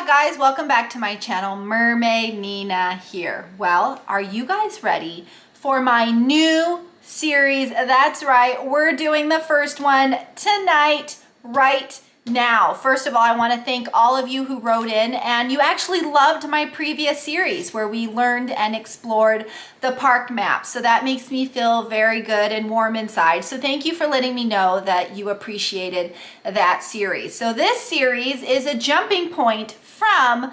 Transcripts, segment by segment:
Aloha guys, welcome back to my channel. Mermaid Nina here. Well, are you guys ready for my new series? That's right, we're doing the first one tonight, right now. First of all, I want to thank all of you who wrote in and you actually loved my previous series where we learned and explored the park map. So that makes me feel very good and warm inside. So thank you for letting me know that you appreciated that series. So this series is a jumping point from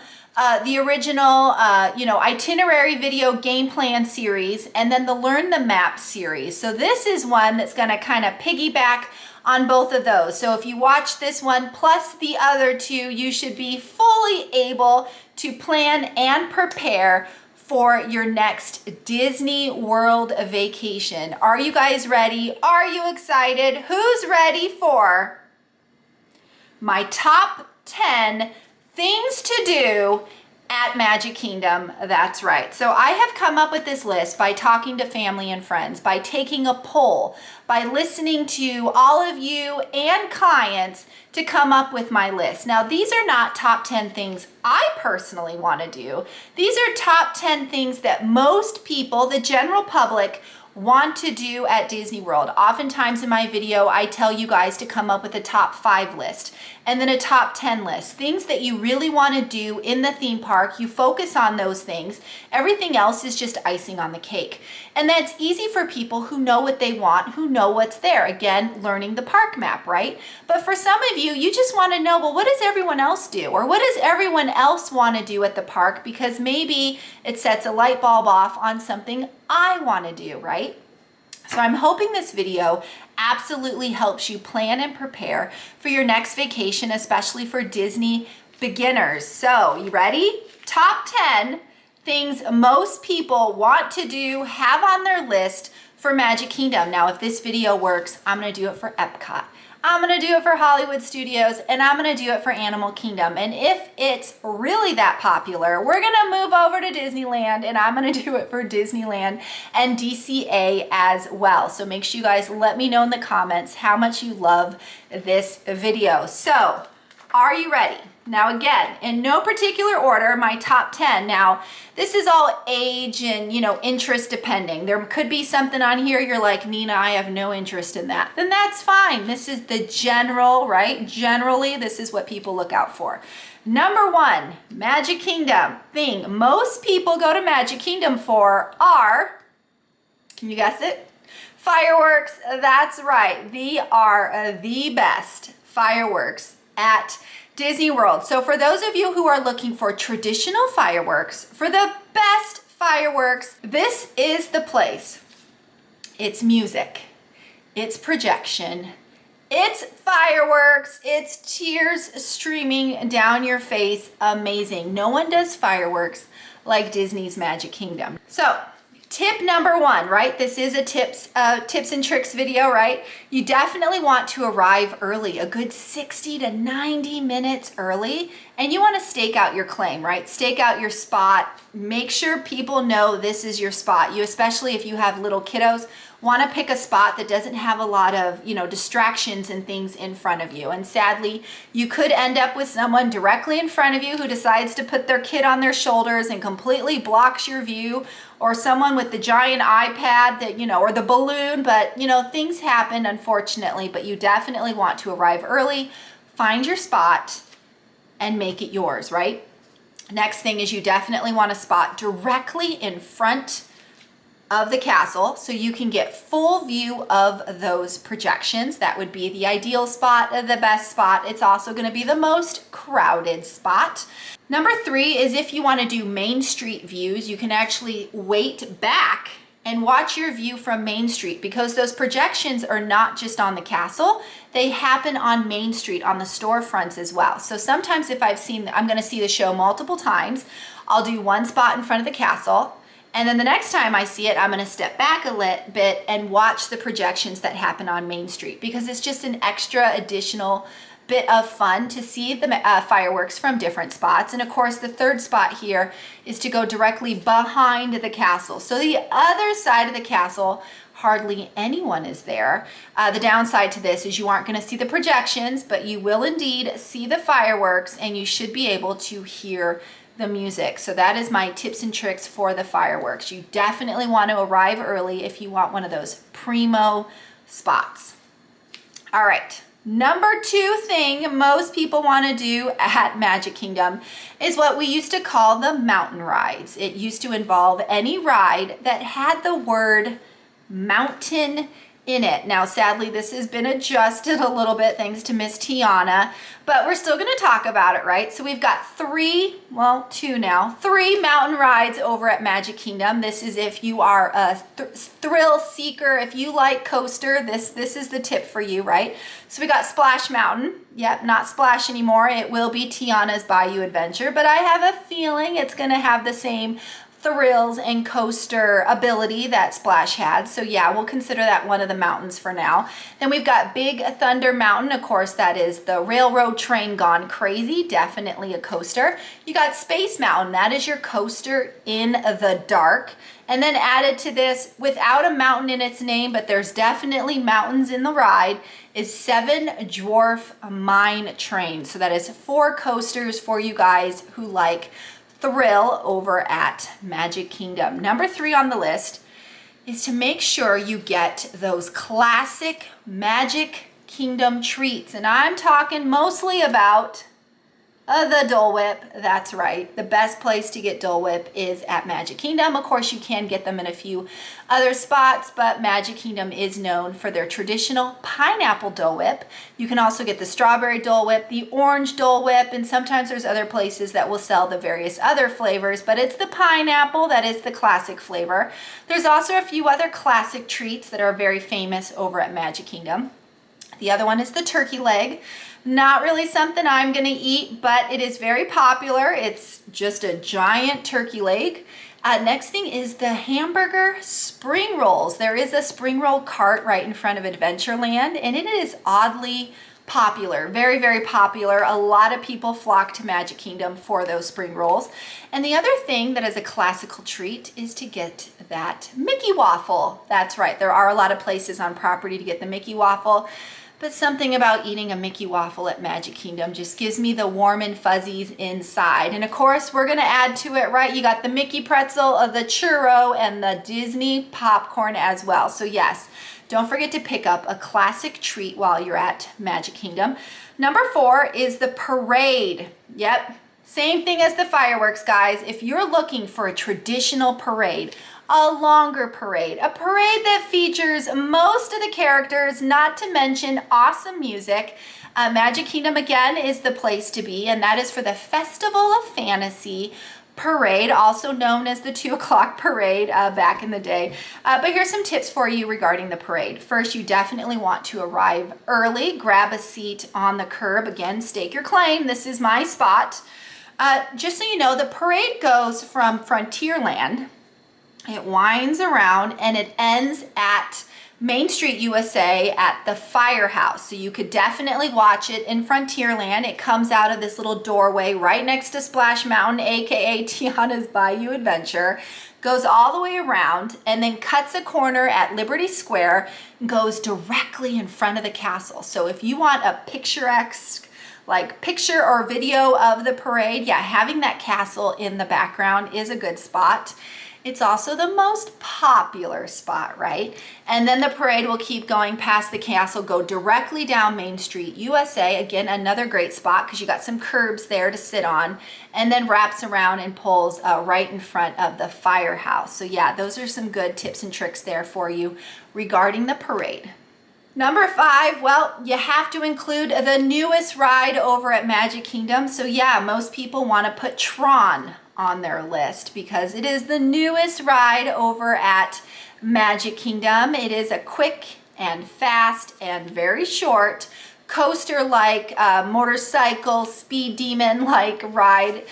the original, itinerary video game plan series and then the Learn the Map series. So this is one that's going to kind of piggyback on both of those. So if you watch this one plus the other two, you should be fully able to plan and prepare for your next Disney World vacation. Are you guys ready? Are you excited? Who's ready for my top 10 things to do at Magic Kingdom? That's right. So I have come up with this list by talking to family and friends, by taking a poll, by listening to all of you and clients to come up with my list. Now, these are not top 10 things I personally want to do. These are top 10 things that most people, the general public, want to do at Disney World. Oftentimes in my video, I tell you guys to come up with a top 5 list and then a top 10 list. Things that you really want to do in the theme park, you focus on those things. Everything else is just icing on the cake. And that's easy for people who know what they want, who know what's there. Again, learning the park map, right? But for some of you, you just want to know, well, what does everyone else do? Or what does everyone else want to do at the park? Because maybe it sets a light bulb off on something I want to do, right? So I'm hoping this video absolutely helps you plan and prepare for your next vacation, especially for Disney beginners. So you ready? Top 10 things most people want to do, have on their list for Magic Kingdom. Now, if this video works, I'm going to do it for Epcot. I'm going to do it for Hollywood Studios, and I'm going to do it for Animal Kingdom. And if it's really that popular, we're going to move over to Disneyland, and I'm going to do it for Disneyland and DCA as well. So make sure you guys let me know in the comments how much you love this video. So, are you ready? Now again, in no particular order, my top 10. Now, this is all age and, interest depending. There could be something on here you're like, Nina, I have no interest in that. Then that's fine. This is the general, right? Generally, this is what people look out for. Number 1, Magic Kingdom thing most people go to Magic Kingdom for are, can you guess it? Fireworks. That's right. They are the best fireworks at Disney World. So for those of you who are looking for traditional fireworks, for the best fireworks, this is the place. It's music, it's projection, it's fireworks, it's tears streaming down your face. Amazing. No one does fireworks like Disney's Magic Kingdom. So tip number 1, right? This is a tips and tricks video, right? You definitely want to arrive early, a good 60 to 90 minutes early, and you want to stake out your claim, right? Stake out your spot. Make sure people know this is your spot. You, especially if you have little kiddos, want to pick a spot that doesn't have a lot of, distractions and things in front of you. And sadly, you could end up with someone directly in front of you who decides to put their kid on their shoulders and completely blocks your view, or someone with the giant iPad that, or the balloon, but, things happen, unfortunately, but you definitely want to arrive early, find your spot, and make it yours, right? Next thing is you definitely want a spot directly in front of the castle so you can get full view of those projections. That would be the ideal spot, the best spot. It's also going to be the most crowded spot. Number 3 is if you want to do Main Street views, you can actually wait back and watch your view from Main Street, because those projections are not just on the castle, they happen on Main Street, on the storefronts as well. So sometimes if I'm going to see the show multiple times, I'll do one spot in front of the castle, and then the next time I see it, I'm going to step back a little bit and watch the projections that happen on Main Street, because it's just an extra additional bit of fun to see the fireworks from different spots. And of course, the third spot here is to go directly behind the castle. So the other side of the castle hardly anyone is there. The downside to this is you aren't going to see the projections, but you will indeed see the fireworks, and you should be able to hear the music. So that is my tips and tricks for the fireworks. You definitely want to arrive early if you want one of those primo spots. All right. Number 2 thing most people want to do at Magic Kingdom is what we used to call the mountain rides. It used to involve any ride that had the word mountain in it. Now, sadly, this has been adjusted a little bit thanks to Miss Tiana, but we're still going to talk about it, right? So we've got 3 mountain rides over at Magic Kingdom. This is if you are a thrill seeker, if you like coaster, this is the tip for you, right? So we got Splash Mountain. Yep, not Splash anymore. It will be Tiana's Bayou Adventure, but I have a feeling it's going to have the same thrills and coaster ability that Splash had. So yeah, we'll consider that one of the mountains for now. Then we've got Big Thunder Mountain. Of course, that is the railroad train gone crazy. Definitely a coaster. You got Space Mountain. That is your coaster in the dark. And then added to this, without a mountain in its name, but there's definitely mountains in the ride, is 7 Dwarf Mine Train. So that is 4 coasters for you guys who like thrill over at Magic Kingdom. Number 3 on the list is to make sure you get those classic Magic Kingdom treats. And I'm talking mostly about the Dole Whip. That's right. The best place to get Dole Whip is at Magic Kingdom. Of course, you can get them in a few other spots, but Magic Kingdom is known for their traditional pineapple Dole Whip. You can also get the strawberry Dole Whip, the orange Dole Whip, and sometimes there's other places that will sell the various other flavors, but it's the pineapple that is the classic flavor. There's also a few other classic treats that are very famous over at Magic Kingdom. The other one is the turkey leg. Not really something I'm going to eat, but it is very popular. It's just a giant turkey leg. Next thing is the hamburger spring rolls. There is a spring roll cart right in front of Adventureland, and it is oddly popular. Very, very popular. A lot of people flock to Magic Kingdom for those spring rolls. And the other thing that is a classical treat is to get that Mickey waffle. That's right. There are a lot of places on property to get the Mickey waffle. But something about eating a Mickey waffle at Magic Kingdom just gives me the warm and fuzzies inside. And of course, we're going to add to it, right? You got the Mickey pretzel, the churro, and the Disney popcorn as well. So yes, don't forget to pick up a classic treat while you're at Magic Kingdom. Number 4 is the parade. Yep, same thing as the fireworks, guys. If you're looking for a traditional parade, a longer parade, a parade that features most of the characters, not to mention awesome music, Magic Kingdom again is the place to be, and that is for the Festival of Fantasy parade, also known as the 2 o'clock parade back in the day. But here's some tips for you regarding the parade. First, you definitely want to arrive early, grab a seat on the curb. Again, stake your claim. This is my spot. Just so you know, the parade goes from Frontierland. It winds around and it ends at Main Street, USA at the firehouse. So you could definitely watch it in Frontierland. It comes out of this little doorway right next to Splash Mountain, aka Tiana's Bayou Adventure, goes all the way around and then cuts a corner at Liberty Square and goes directly in front of the castle. So if you want a picturesque picture or video of the parade, yeah, having that castle in the background is a good spot. It's also the most popular spot, right? And then the parade will keep going past the castle, go directly down Main Street, USA. Again, another great spot because you got some curbs there to sit on, and then wraps around and pulls right in front of the firehouse. So yeah, those are some good tips and tricks there for you regarding the parade. Number 5, well, you have to include the newest ride over at Magic Kingdom. So yeah, most people want to put Tron on their list because it is the newest ride over at Magic Kingdom. It is a quick and fast and very short coaster-like motorcycle speed demon-like ride.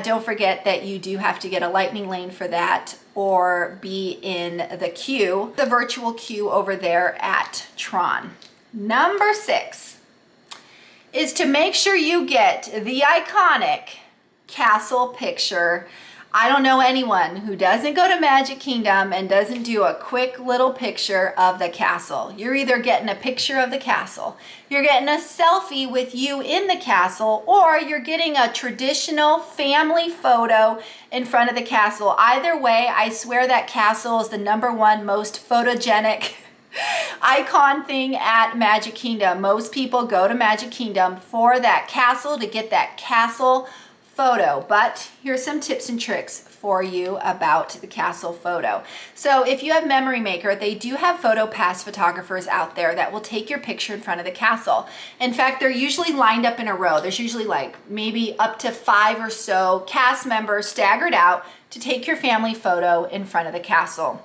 Don't forget that you do have to get a lightning lane for that or be in the queue, the virtual queue over there at Tron. Number 6 is to make sure you get the iconic castle picture. I don't know anyone who doesn't go to Magic Kingdom and doesn't do a quick little picture of the castle. You're either getting a picture of the castle, you're getting a selfie with you in the castle, or you're getting a traditional family photo in front of the castle. Either way, I swear that castle is the #1 most photogenic icon thing at Magic Kingdom. Most people go to Magic Kingdom for that castle, to get that castle photo. But here's some tips and tricks for you about the castle photo. So if you have Memory Maker, they do have PhotoPass photographers out there that will take your picture in front of the castle. In fact, they're usually lined up in a row. There's usually like maybe up to 5 or so cast members staggered out to take your family photo in front of the castle.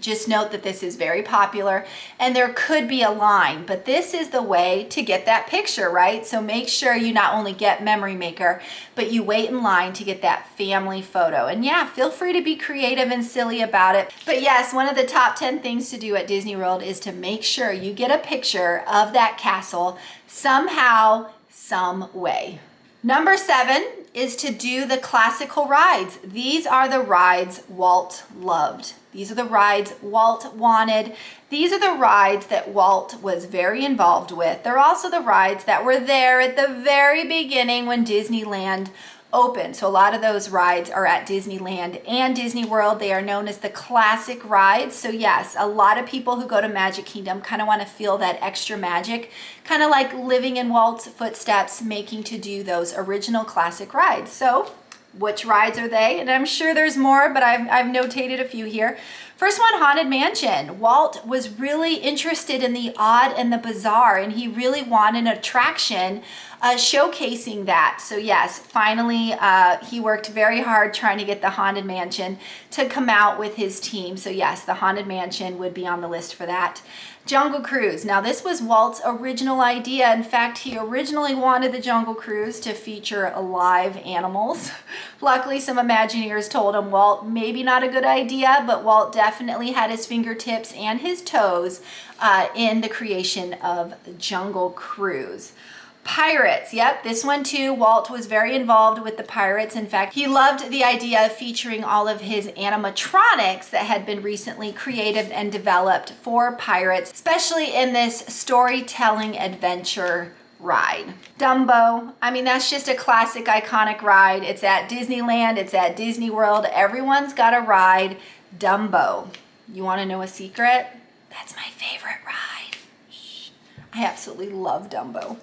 Just note that this is very popular and there could be a line, but this is the way to get that picture, right? So make sure you not only get Memory Maker, but you wait in line to get that family photo. And yeah, feel free to be creative and silly about it. But yes, one of the top 10 things to do at Disney World is to make sure you get a picture of that castle somehow, some way. Number 7 is to do the classical rides. These are the rides Walt loved. These are the rides Walt wanted. These are the rides that Walt was very involved with. They're also the rides that were there at the very beginning when Disneyland opened. So a lot of those rides are at Disneyland and Disney World. They are known as the classic rides. So yes, a lot of people who go to Magic Kingdom kind of want to feel that extra magic, kind of like living in Walt's footsteps, making to do those original classic rides. So which rides are they? And I'm sure there's more, but I've notated a few here. First one, Haunted Mansion. Walt was really interested in the odd and the bizarre, and he really wanted an attraction showcasing that. So yes, finally, he worked very hard trying to get the Haunted Mansion to come out with his team. So yes, the Haunted Mansion would be on the list for that. Jungle Cruise. Now this was Walt's original idea. In fact, he originally wanted the Jungle Cruise to feature live animals. Luckily, some Imagineers told him, Walt, maybe not a good idea, but Walt definitely had his fingertips and his toes in the creation of Jungle Cruise. Pirates, yep, this one too. Walt was very involved with the Pirates. In fact, he loved the idea of featuring all of his animatronics that had been recently created and developed for Pirates, especially in this storytelling adventure ride. Dumbo, I mean, that's just a classic, iconic ride. It's at Disneyland, it's at Disney World. Everyone's got a ride. Dumbo. You want to know a secret? That's my favorite ride. Shh. I absolutely love Dumbo.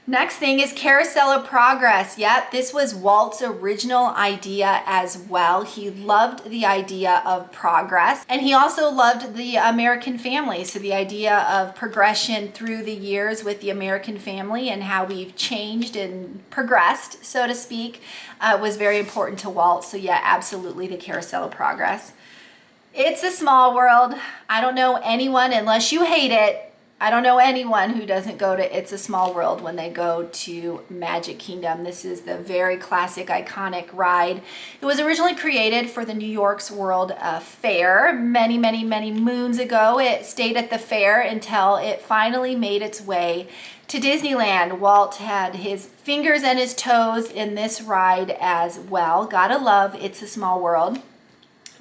Next thing is Carousel of Progress. Yep, this was Walt's original idea as well. He loved the idea of progress, and he also loved the American family. So the idea of progression through the years with the American family and how we've changed and progressed, so to speak, was very important to Walt. So yeah, absolutely the Carousel of Progress. It's a Small World. I don't know anyone, unless you hate it, I don't know anyone who doesn't go to It's a Small World when they go to Magic Kingdom. This is the very classic, iconic ride. It was originally created for the New York's World Fair many, many, many moons ago. It stayed at the fair until it finally made its way to Disneyland. Walt had his fingers and his toes in this ride as well. Gotta love It's a Small World.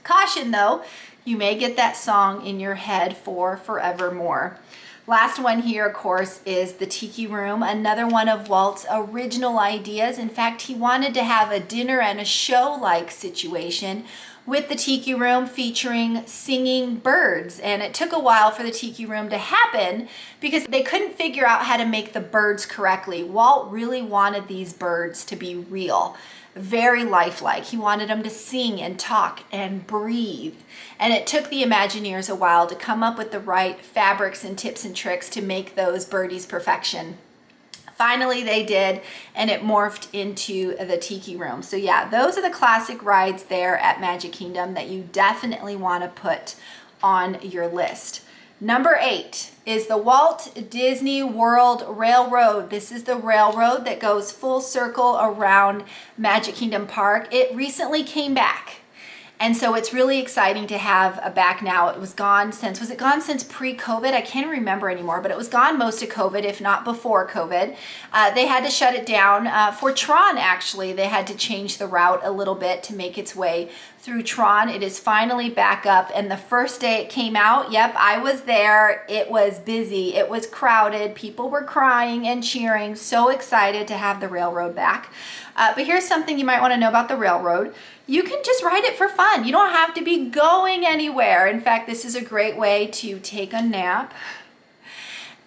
Caution though, you may get that song in your head for forevermore. Last one here, of course, is the Tiki Room, another one of Walt's original ideas. In fact, he wanted to have a dinner and a show-like situation with the Tiki Room featuring singing birds. And it took a while for the Tiki Room to happen because they couldn't figure out how to make the birds correctly. Walt really wanted these birds to be real, very lifelike. He wanted them to sing and talk and breathe. And it took the Imagineers a while to come up with the right fabrics and tips and tricks to make those birdies perfection. Finally, they did, and it morphed into the Tiki Room. So yeah, those are the classic rides there at Magic Kingdom that you definitely want to put on your list. Number 8 is the Walt Disney World Railroad. This is the railroad that goes full circle around Magic Kingdom Park. It recently came back. And so it's really exciting to have back now. It was gone since, was it gone since pre-COVID? I can't remember anymore, but it was gone most of COVID, if not before COVID. They had to shut it down. For Tron, actually, they had to change the route a little bit to make its way through Tron. It is finally back up, and the first day it came out, yep, I was there. It was busy, it was crowded, people were crying and cheering, so excited to have the railroad back. But here's something you might want to know about the railroad. You can just ride it for fun. You don't have to be going anywhere. In fact, this is a great way to take a nap.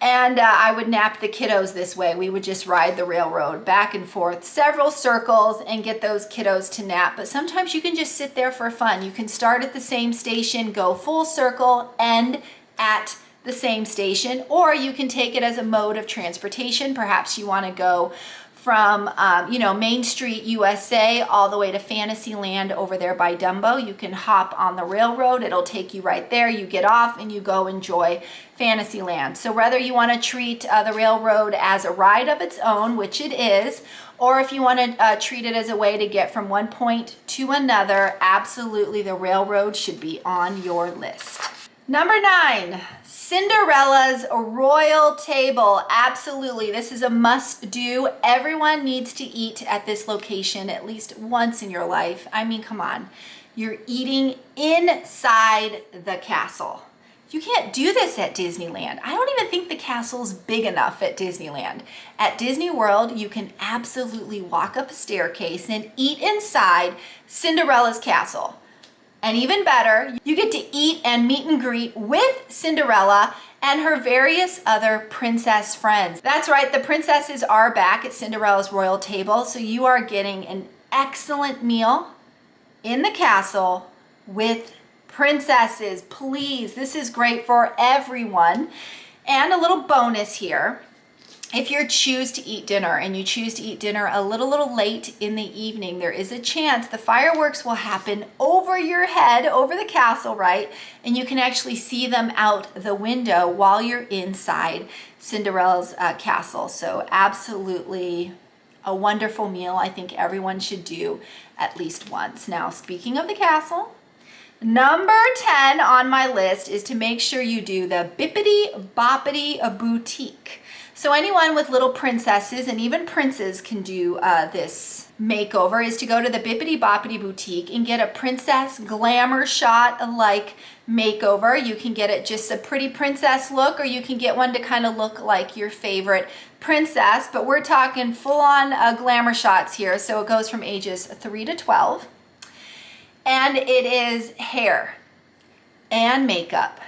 And I would nap the kiddos this way. We would just ride the railroad back and forth, several circles, and get those kiddos to nap. But sometimes you can just sit there for fun. You can start at the same station, go full circle, end at the same station, or you can take it as a mode of transportation. Perhaps you want to go from Main Street, USA, all the way to Fantasyland over there by Dumbo. You can hop on the railroad. It'll take you right there. You get off and you go enjoy Fantasyland. So whether you want to treat the railroad as a ride of its own, which it is, or if you want to treat it as a way to get from one point to another, absolutely the railroad should be on your list. Number 9. Cinderella's Royal Table. Absolutely, this is a must-do. Everyone needs to eat at this location at least once in your life. I mean, come on. You're eating inside the castle. You can't do this at Disneyland. I don't even think the castle's big enough at Disneyland. At Disney World, you can absolutely walk up a staircase and eat inside Cinderella's castle. And even better, you get to eat and meet and greet with Cinderella and her various other princess friends. That's right, the princesses are back at Cinderella's Royal Table, so you are getting an excellent meal in the castle with princesses. Please, this is great for everyone. And a little bonus here. If you choose to eat dinner and you choose to eat dinner a little late in the evening, there is a chance the fireworks will happen over your head, over the castle, right? And you can actually see them out the window while you're inside Cinderella's castle. So absolutely a wonderful meal I think everyone should do at least once. Now, speaking of the castle, number 10 on my list is to make sure you do the Bippity Boppity Boutique. So anyone with little princesses and even princes can do this makeover, is to go to the Bippity Boppity Boutique and get a princess glamour shot like makeover. You can get it just a pretty princess look, or you can get one to kind of look like your favorite princess, but we're talking full-on glamour shots here. So it goes from ages 3 to 12. And it is hair and makeup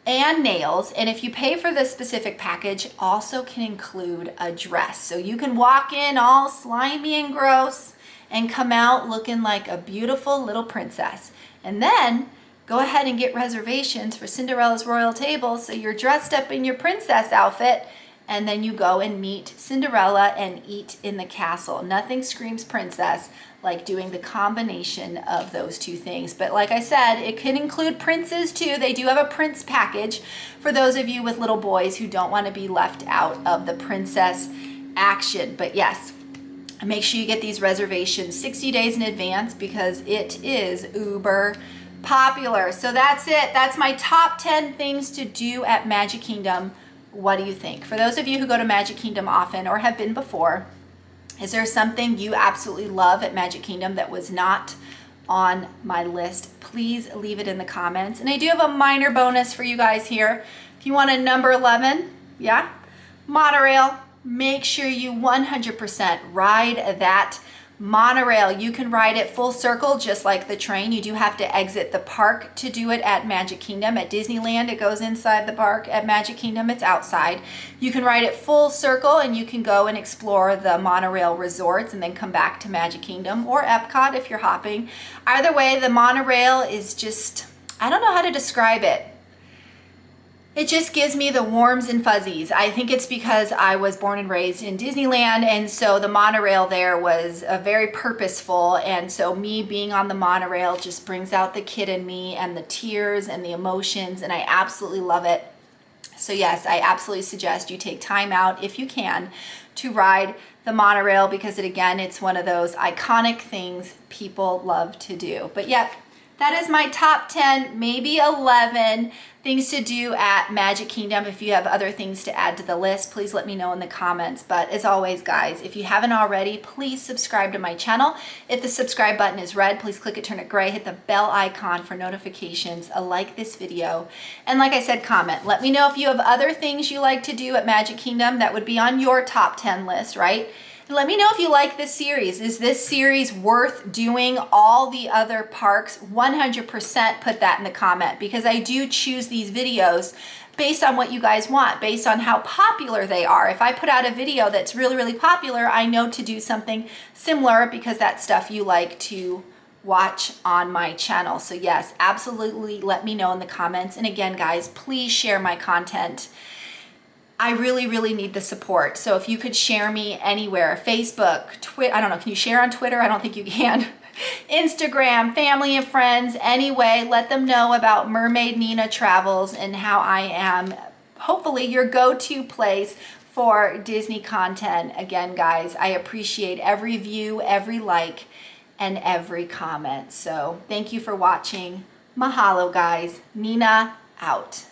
and nails, and if you pay for the specific package, also can include a dress. So you can walk in all slimy and gross and come out looking like a beautiful little princess. And then go ahead and get reservations for Cinderella's Royal Table, so you're dressed up in your princess outfit, and then you go and meet Cinderella and eat in the castle. Nothing screams princess like doing the combination of those two things. But like I said, it can include princes too. They do have a prince package for those of you with little boys who don't want to be left out of the princess action. But yes, make sure you get these reservations 60 days in advance because it is uber popular. So that's it. That's my top 10 things to do at Magic Kingdom. What do you think? For those of you who go to Magic Kingdom often or have been before, is there something you absolutely love at Magic Kingdom that was not on my list? Please leave it in the comments. And I do have a minor bonus for you guys here. If you want a number 11, yeah, Monorail, make sure you 100% ride that Monorail. You can ride it full circle just like the train. You do have to exit the park to do it at Magic Kingdom. At Disneyland, it goes inside the park. At Magic Kingdom, it's outside. You can ride it full circle and you can go and explore the monorail resorts and then come back to Magic Kingdom or Epcot if you're hopping. Either way, the monorail is just, I don't know how to describe it. It just gives me the warms and fuzzies. I think it's because I was born and raised in Disneyland, and so the monorail there was very purposeful, and so me being on the monorail just brings out the kid in me and the tears and the emotions, and I absolutely love it. So yes, I absolutely suggest you take time out if you can to ride the monorail because it's one of those iconic things people love to do. But yep, that is my top 10, maybe 11 things to do at Magic Kingdom. If you have other things to add to the list, please let me know in the comments. But as always, guys, if you haven't already, please subscribe to my channel. If the subscribe button is red, please click it, turn it gray, hit the bell icon for notifications, like this video. And like I said, comment. Let me know if you have other things you like to do at Magic Kingdom that would be on your top 10 list, right? Let me know if you like this series. Is this series worth doing all the other parks? 100% put that in the comment, because I do choose these videos based on what you guys want, based on how popular they are. If I put out a video that's really, really popular, I know to do something similar because that's stuff you like to watch on my channel. So yes, absolutely let me know in the comments. And again, guys, please share my content. I really, really need the support. So if you could share me anywhere, Facebook, Twitter, I don't know, can you share on Twitter? I don't think you can. Instagram, family and friends, anyway, let them know about Mermaid Nina Travels and how I am hopefully your go-to place for Disney content. Again, guys, I appreciate every view, every like, and every comment. So thank you for watching. Mahalo, guys. Nina out.